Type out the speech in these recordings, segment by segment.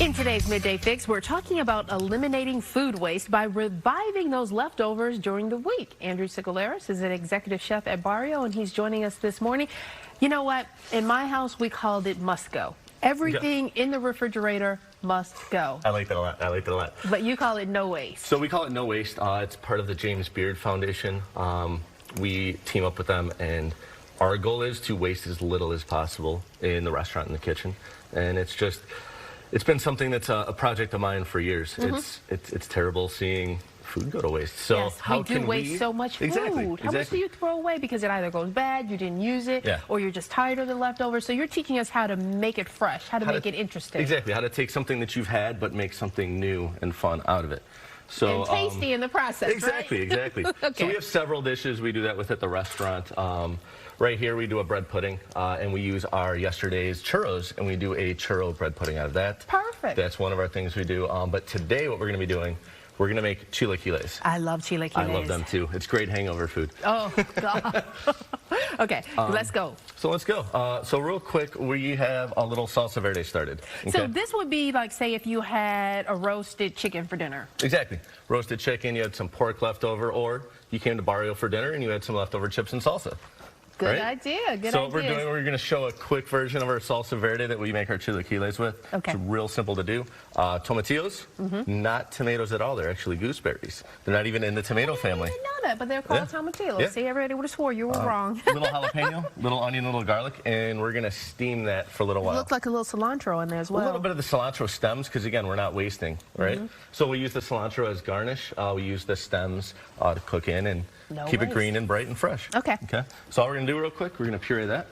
In today's Midday Fix, we're talking about eliminating food waste by reviving those leftovers during the week. Andrew Sikkelerus is an executive chef at Barrio, and he's joining us this morning. You know what? In my house, we called it must go. Everything in the refrigerator must go. I like that a lot. I like that a lot. But you call it no waste. So we call it no waste. It's part of the James Beard Foundation. We team up with them, and our goal is to waste as little as possible in the restaurant and the kitchen. And it's been something that's a project of mine for years. It's terrible seeing food go to waste. So yes, how we do can waste so much food. How much do you throw away because it either goes bad, you didn't use it, or you're just tired of the leftovers? So you're teaching us how to make it fresh, how to make it interesting. Exactly, how to take something that you've had but make something new and fun out of it. So, and tasty in the process, exactly, right? Exactly. Okay. So we have several dishes we do that with at the restaurant. Right here we do a bread pudding, and we use our yesterday's churros, and we do a churro bread pudding out of that. Perfect. That's one of our things we do. But today what we're going to be doing, we're going to make chilaquiles. I love chilaquiles. I love them too. It's great hangover food. Oh, God. Okay, let's go. So let's go. So real quick, we have a little salsa verde started. Okay? So this would be like, say, if you had a roasted chicken for dinner. Exactly. Roasted chicken, you had some pork left over, or you came to Barrio for dinner and you had some leftover chips and salsa. Good idea. Good idea. So what we're doing, we're going to show a quick version of our salsa verde that we make our chilaquiles with. Okay. It's real simple to do. Tomatillos, not tomatoes at all. They're actually gooseberries. They're not even in the tomato family. I didn't know that, but they're called tomatillos. Yeah. See, everybody would have swore you were wrong. Little jalapeno, little onion, little garlic, and we're going to steam that for a little while. It looks like a little cilantro in there as well. A little bit of the cilantro stems, because again, we're not wasting, right? So we use the cilantro as garnish. We use the stems to cook in and keep it green and bright and fresh. Okay. Okay. So all we're going to do real quick, we're going to puree that.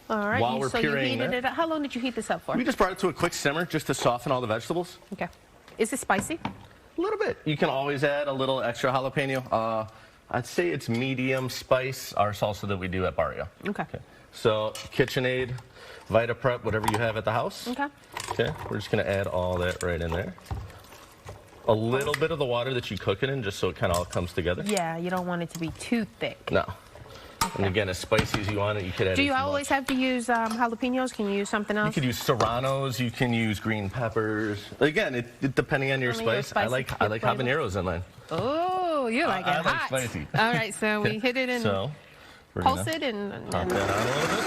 All right. While we're pureeing it up. How long did you heat this up for? We just brought it to a quick simmer just to soften all the vegetables. Okay. Is it spicy? A little bit. You can always add a little extra jalapeno. I'd say it's medium spice, our salsa that we do at Barrio. Okay. So KitchenAid, Vita Prep, whatever you have at the house. Okay. Okay. We're just going to add all that right in there. A little bit of the water that you cook it in, just so it kind of all comes together. Yeah, you don't want it to be too thick. No. Okay. And again, as spicy as you want it, you could add. Do you always have to use jalapenos? Can you use something else? You could use serranos. You can use green peppers. Again, it depending on your spice. I like habaneros in mine. Oh, you like it hot. I like spicy. All right, so we hit it and so pulse it and pop that on a little bit.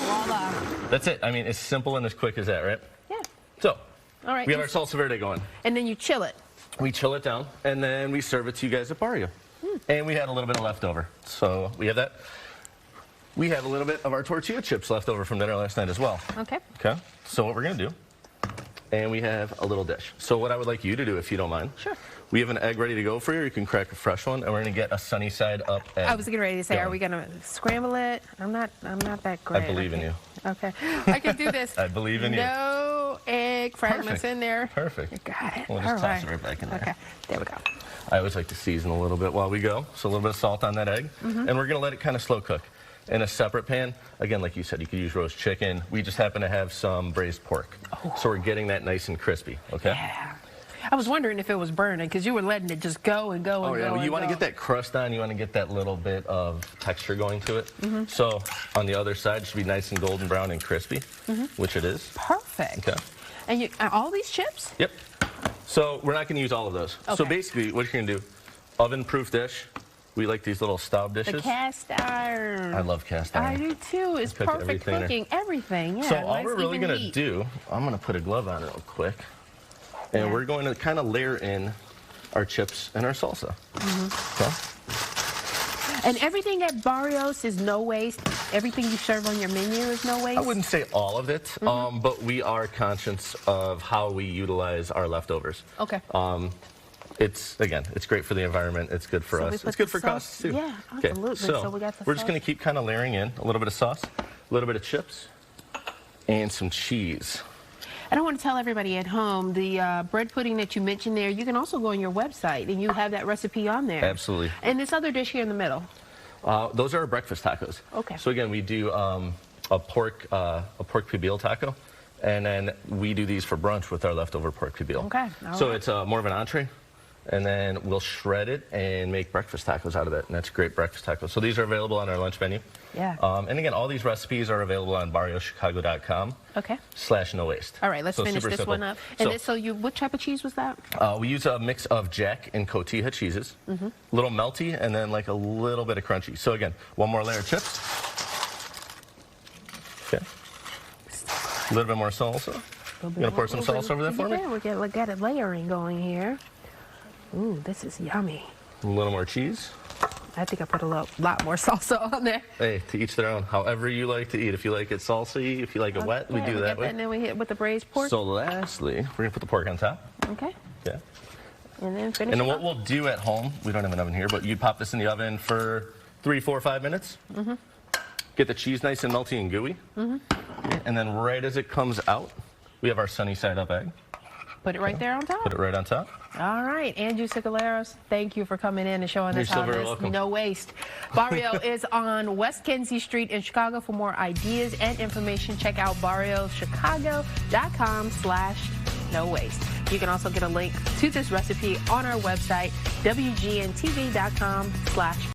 Voila. That's it. I mean, as simple and as quick as that, right? Yeah. So. All right. We have our salsa verde going. And then you chill it. We chill it down, and then we serve it to you guys at Barrio. And we had a little bit of leftover. So we have that. We have a little bit of our tortilla chips left over from dinner last night as well. Okay. Okay. So what we're going to do, and we have a little dish. So what I would like you to do, if you don't mind. Sure. We have an egg ready to go for you. You can crack a fresh one, and we're going to get a sunny side up egg. I was getting ready to say, are we going to scramble it? I'm not that great. I believe in you. Okay. I can do this. I believe in you. No egg fragments in there. Perfect. You got it. We'll just toss it right back in there. Okay. There we go. I always like to season a little bit while we go. So a little bit of salt on that egg. And we're going to let it kind of slow cook. In a separate pan, again, like you said, you could use roast chicken. We just happen to have some braised pork. So we're getting that nice and crispy, okay? Yeah. I was wondering if it was burning because you were letting it just go and go and go. Well, you want to get that crust on. You want to get that little bit of texture going to it. So on the other side, it should be nice and golden brown and crispy, which it is. Perfect. Okay. And all these chips? Yep. So we're not going to use all of those. Okay. So basically, what you're going to do, oven-proof dish. We like these little stub dishes. The cast iron. I love cast iron. I do too. It's perfect cooking everything. Yeah. So all we're really going to do, I'm going to put a glove on real quick. And we're going to kind of layer in our chips and our salsa. Okay. And everything at Barrios is no waste? Everything you serve on your menu is no waste? I wouldn't say all of it, but we are conscious of how we utilize our leftovers. Okay. It's great for the environment. It's good for us. It's good for costs, too. Yeah, absolutely. Okay. So we got the we're just going to keep kind of layering in a little bit of sauce, a little bit of chips, and some cheese. And I want to tell everybody at home, the bread pudding that you mentioned there, you can also go on your website, and you have that recipe on there. Absolutely. And this other dish here in the middle. Those are our breakfast tacos. Okay. So again, we do a pork pibil taco, and then we do these for brunch with our leftover pork pibil. Okay. So it's more of an entree, and then we'll shred it and make breakfast tacos out of it, and that's great breakfast tacos. So these are available on our lunch menu. Yeah. And again, all these recipes are available on barriochicago.com. Okay. /no waste. All right, let's finish this simple. one up. And so what type of cheese was that? We use a mix of Jack and Cotija cheeses, a little melty, and then like a little bit of crunchy. So again, one more layer of chips. Okay. A little bit more salsa. You gonna pour some salsa over there for me? Yeah, we'll get a layering going here. Ooh, this is yummy. A little more cheese. I think I put a lot more salsa on there. Hey, to each their own. However you like to eat. If you like it salty, if you like it wet, we do that way. And then we hit with the braised pork. So lastly, we're gonna put the pork on top. Okay. Yeah. And then finish. And then what we'll do at home, we don't have an oven here, but you pop this in the oven for 3, 4, 5 minutes. Get the cheese nice and melty and gooey. And then right as it comes out, we have our sunny side up egg. Put it right there on top. Put it right on top. All right, Andrew Sikkelerus, thank you for coming in and showing us how there's no waste. Barrio is on West Kenzie Street in Chicago. For more ideas and information, check out barriochicago.com/no waste. You can also get a link to this recipe on our website, WGNTV.com/.